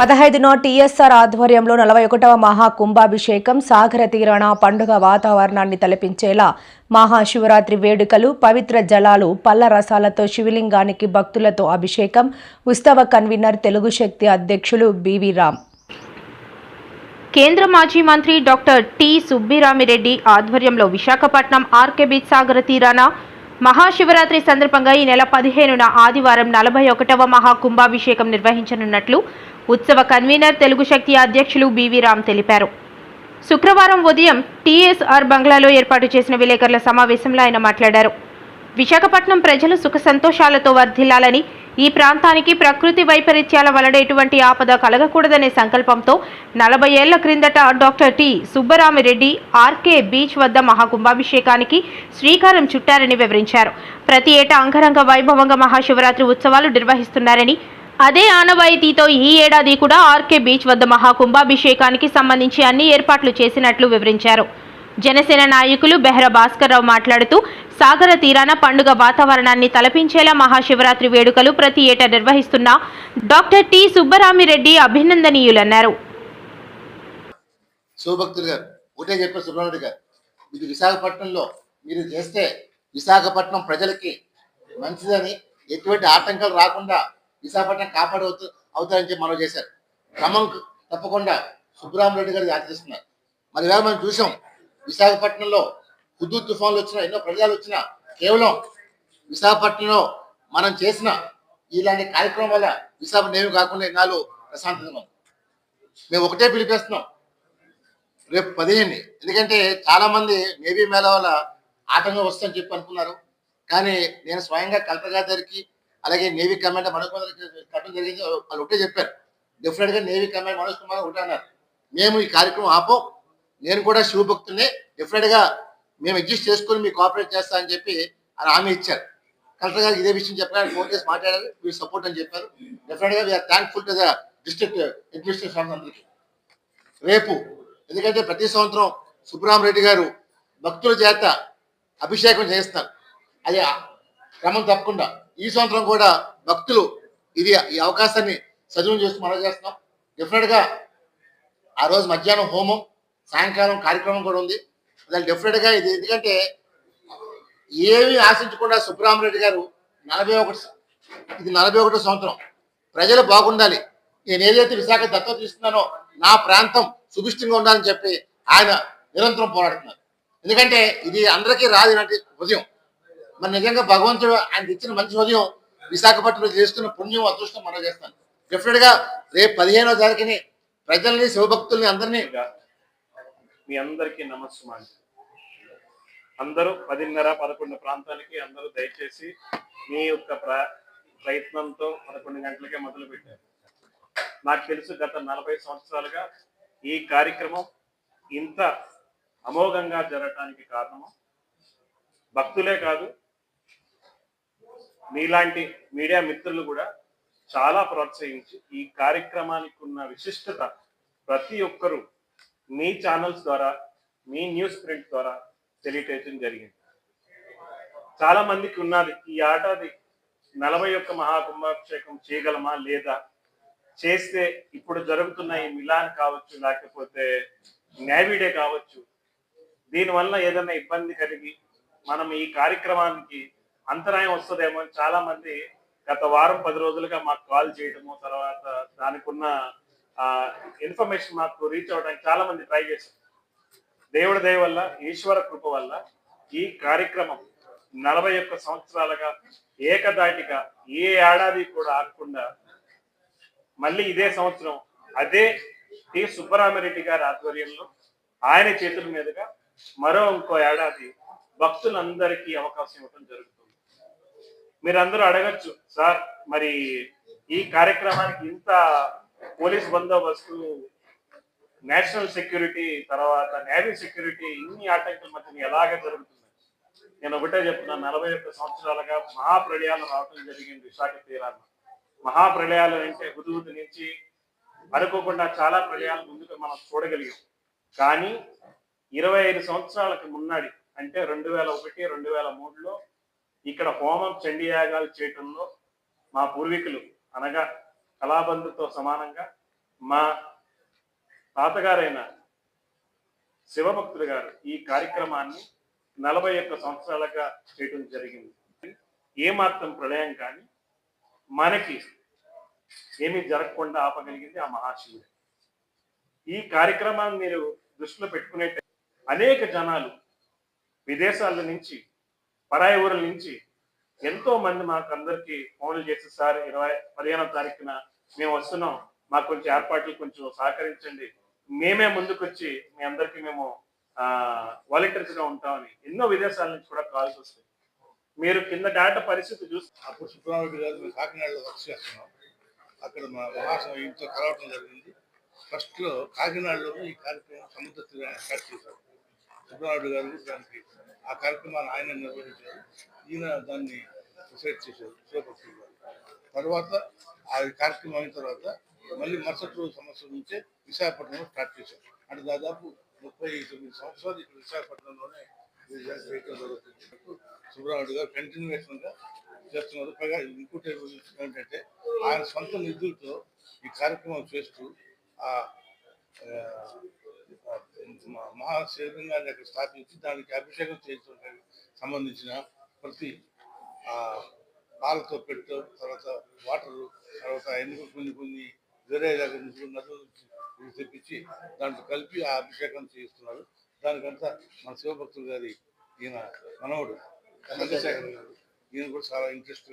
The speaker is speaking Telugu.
15న టీఎస్ఆర్ ఆధ్వర్యంలో 41వ మహాకుంభాభిషేకం సాగర తీరాన పండుగ వాతావరణాన్ని తలపించేలా మహాశివరాత్రి వేడుకలు పవిత్ర జలాలు పల్ల రసాలతో శివలింగానికి భక్తులతో అభిషేకం ఉత్సవ కన్వీనర్ తెలుగు శక్తి అధ్యక్షులు బివి రామ్. కేంద్ర మాజీ మంత్రి డాక్టర్ టి సుబ్బిరామిరెడ్డి ఆధ్వర్యంలో విశాఖపట్నం ఆర్కే బీచ్ సాగర తీరాన మహాశివరాత్రి సందర్భంగా ఈ నెల 15న ఆదివారం 41వ మహాకుంభాభిషేకం నిర్వహించనున్నట్లు ఉత్సవ కన్వీనర్ తెలుగు శక్తి అధ్యక్షులు బివి రామ్ తెలిపారు. శుక్రవారం ఉదయం టీఎస్ఆర్ బంగ్లాలో ఏర్పాటు చేసిన విలేకరుల సమావేశంలో ఆయన మాట్లాడారు. విశాఖపట్నం ప్రజలు సుఖ సంతోషాలతో వర్ధిల్లాలని, ఈ ప్రాంతానికి ప్రకృతి వైపరీత్యాల వలన ఎటువంటి ఆపద కలగకూడదనే సంకల్పంతో 40 ఏళ్ల క్రిందట doctor T Subbarami Reddy RK beach వద్ద మహాకుంభాభిషేకానికి శ్రీకారం చుట్టారని వివరించారు. ప్రతి ఏటా అంగరంగ వైభవంగా మహాశివరాత్రి ఉత్సవాలు నిర్వహిస్తున్నారని, అదే ఆనవాయితీతో ఈ ఏడాది కూడా ఆర్కే బీచ్ వద్ద మహాకుంభాభిషేకానికి సంబంధించి అన్ని ఏర్పాట్లు చేసినట్లు వివరించారు. జనసేన నాయకులు బెహ్రా భాస్కర్రావు మాట్లాడుతూ సాగర తీరాన పండుగ వాతావరణాన్ని తలపించేలా మహాశివరాత్రి వేడుకలు ప్రతి ఏటా నిర్వహిస్తున్న డాక్టర్ టి సుబ్బరామిరెడ్డి అభినందనీయులన్నారు. విశాఖపట్నంలో మీరు చేస్తే విశాఖపట్నం ప్రజలకి మంచిదని, ఎటువంటి ఆటంకాలు రాకుండా విశాఖపట్నం అవుతారని చెప్పి మనం చేశారు. క్రమం తప్పకుండా సుబ్బరామిరెడ్డి గారు ఆచరిస్తున్నారు. మరి వేళ మనం చూసాం, విశాఖపట్నంలో హుదూద్ తుఫాన్లు వచ్చినా, ఎన్నో ప్రజలు వచ్చినా, కేవలం విశాఖపట్నంలో మనం చేసిన ఇలాంటి కార్యక్రమం వల్ల విశాఖపట్నం ఏమి కాకుండా ఎన్నాళ్ళు ప్రశాంతంగా మేము ఒకటే పిలిపిస్తున్నాం, రేపు 15. ఎందుకంటే చాలా మంది నేవీ మేళ వల్ల ఆటంకం వస్తుందని చెప్పి అనుకున్నారు. కానీ నేను స్వయంగా కలెక్టర్ గారి దగ్గరికి, అలాగే నేవీ కమాండర్ మనోజ్ కుమార్ కట్టడం జరిగింది. వాళ్ళు ఒకటే చెప్పారు, డెఫినెట్గా నేవీ కమాండర్ మనోజ్ కుమార్ ఒకటే అన్నారు, మేము ఈ కార్యక్రమం ఆపం, నేను కూడా శివభక్తుల్ని, డెఫినెట్గా మేము అడ్జస్ట్ చేసుకుని మీకు కోఆపరేట్ చేస్తా అని చెప్పి ఆయన హామీ ఇచ్చారు. కలెక్టర్ గారికి ఇదే విషయం చెప్పారు, ఫోన్ చేసి మాట్లాడారు, మీరు సపోర్ట్ అని చెప్పారు. Definitely we are thankful to the district administration అందరికీ. రేపు ఎందుకంటే ప్రతి సంవత్సరం సుబ్బరామిరెడ్డి గారు భక్తుల చేత అభిషేకం చేస్తారు, అది క్రమం తప్పకుండా ఈ సంవత్సరం కూడా భక్తులు ఈ అవకాశాన్ని సద్వినియోగం చేస్తూ మనం చేస్తున్నాం. డెఫినెట్గా ఆ రోజు మధ్యాహ్నం హోమం, సాయంకాలం కార్యక్రమం కూడా ఉంది. దాని డెఫినెట్గా ఇది, ఎందుకంటే ఏమీ ఆశించకుండా సుబ్బరామిరెడ్డి గారు 41వ సంవత్సరం ప్రజలు బాగుండాలి, నేను ఏదైతే విశాఖ దత్తత తీసుకున్నానో నా ప్రాంతం సుభిష్టంగా ఉండాలని చెప్పి ఆయన నిరంతరం పోరాడుతున్నారు. ఎందుకంటే ఇది అందరికీ రాదినట్టు ఉదయం, మరి నిజంగా భగవంతుడు ఆయన ఇచ్చిన మంచి ఉదయం విశాఖపట్నంలో చేస్తున్న పుణ్యం, అదృష్టం మనం చేస్తాను. డెఫినెట్గా రేపు 15వ తారీఖుని ప్రజల్ని, శివభక్తుల్ని అందరినీ, మీ అందరికీ నమస్కారం. అందరూ 10:30-11 ప్రాంతానికి అందరూ దయచేసి మీ యొక్క ప్రయత్నంతో 11 గంటలకే మొదలు పెట్టారు. నాకు తెలుసు గత 40 సంవత్సరాలుగా ఈ కార్యక్రమం ఇంత అమోఘంగా జరగటానికి కారణము భక్తులే కాదు, మీలాంటి మీడియా మిత్రులు కూడా చాలా ప్రోత్సహించి ఈ కార్యక్రమానికి ఉన్న విశిష్టత ప్రతి ఒక్కరూ మీ ఛానల్స్ ద్వారా, మీ న్యూస్ ప్రింట్ ద్వారా తెలియటం జరిగింది. చాలా మందికి ఉన్నది, ఈ ఏడాది 41 మహాకుంభాభిషేకం చేయగలమా లేదా, చేస్తే ఇప్పుడు జరుగుతున్న ఈ మిలాన్ కావచ్చు, లేకపోతే నేవీ డే కావచ్చు, దీనివల్ల ఏదైనా ఇబ్బంది కలిగి మనం ఈ కార్యక్రమానికి అంతరాయం వస్తుందేమో అని చాలా మంది గత వారం 10 రోజులుగా మాకు కాల్ చేయడము, తర్వాత దానికి ఉన్న ఇన్ఫర్మేషన్ మాకు రీచ్ అవ్వడానికి చాలా మంది ట్రై చేశారు. దేవుడి దయ వల్ల, ఈశ్వర కృప వల్ల ఈ కార్యక్రమం 41 సంవత్సరాలుగా ఏకదాటిగా ఏ ఏడాది కూడా ఆగకుండా మళ్ళీ ఇదే సంవత్సరం అదే టి సుబ్బరామిరెడ్డి గారి ఆధ్వర్యంలో ఆయన చేతుల మీదుగా మరో ఇంకో ఏడాది భక్తులందరికీ అవకాశం ఇవ్వడం జరుగుతుంది. మీరందరూ అడగచ్చు, సార్ మరి ఈ కార్యక్రమానికి ఇంత పోలీస్ బందోబస్తు, నేషనల్ సెక్యూరిటీ, తర్వాత నేవీ సెక్యూరిటీ, ఇన్ని ఆటంకాల మధ్య ఎలాగ జరుగుతుంది? నేను ఒకటే చెప్తున్నాను, 41 సంవత్సరాలుగా మహాప్రళయాలు రావడం జరిగింది విశాఖ తీరాన్ని. మహాప్రళయాలు అంటే హుదూద్ నుంచి అనుకోకుండా చాలా ప్రళయాలు ముందుకు మనం చూడగలిగాం. కానీ 25 సంవత్సరాలకు మున్నాడి, అంటే 2001, 2003లో ఇక్కడ హోమం, చండీయాగాలు చేయటంలో మా పూర్వీకులు అనగా కళాబంధుతో సమానంగా మా తాతగారైన శివభక్తులు గారు ఈ కార్యక్రమాన్ని 41 సంవత్సరాలుగా చేయడం జరిగింది. ఏమాత్రం ప్రళయం కానీ మనకి ఏమీ జరగకుండా ఆపగలిగింది ఆ మహాశివుడు. ఈ కార్యక్రమాన్ని మీరు దృష్టిలో పెట్టుకునే అనేక జనాలు విదేశాల నుంచి, పరాయి ఊర్ల నుంచి ఎంతో మంది మాకు అందరికి ఫోన్లు చేసి, సార్ 15వ తారీఖున మేము వస్తున్నాం, మాకు కొంచెం ఏర్పాట్లు కొంచెం సహకరించండి, మేమే ముందుకొచ్చి మీ అందరికి మేము వాలంటీర్స్ గా ఉంటామని ఎన్నో విదేశాల నుంచి కూడా కాల్స్ వస్తాయి. మీరు కింద డేటా పరిస్థితి చూసి అప్పుడు సుబ్రహ్మణ్యుడు గారు మేము కాకినాడలో వర్క్ చేస్తున్నాం. అక్కడ మా మహాశివ ఇంట్లో కలవటం జరిగింది. ఫస్ట్లో కాకినాడలో ఈ కార్యక్రమం సముద్ర తీరాన్ని స్టార్ట్ చేశారు. సుబ్రహ్మణ్యుడు గారు దానికి ఆ కార్యక్రమాన్ని ఆయన నిర్వహించారు. ఈయన దాన్ని డిసైడ్ చేశారు శివభక్తులు గారు. తర్వాత ఆ కార్యక్రమం అయిన తర్వాత మళ్ళీ మరుసటి రోజు సంవత్సరం నుంచే విశాఖపట్నంలో స్టార్ట్ చేశారు. అంటే దాదాపు 39 సంవత్సరాలు ఇక్కడ విశాఖపట్నంలోనే చేయడం జరుగుతుంది. సుబ్రహ్మణ్యుడు గారు కంటిన్యూషన్ గా చేస్తున్నారు. పైగా ఇంకోటి ఏంటంటే ఆయన సొంత నిధులతో ఈ కార్యక్రమం చేస్తూ ఆ మహాశివలింగాన్ని అక్కడ స్థాపించి దానికి అభిషేకం చేయడానికి సంబంధించిన ప్రతి పాలతో పెట్టు, తర్వాత వాటరు, తర్వాత కొన్ని వేరే దగ్గర నుంచి నదుల నుంచి తెప్పించి దాంట్లో కలిపి ఆ అభిషేకం చేయిస్తున్నారు. దానికంతా మన శివభక్తులు గారి ఈయన మనవడు చంద్రశేఖర్ గారు, ఈయన కూడా చాలా ఇంట్రెస్ట్గా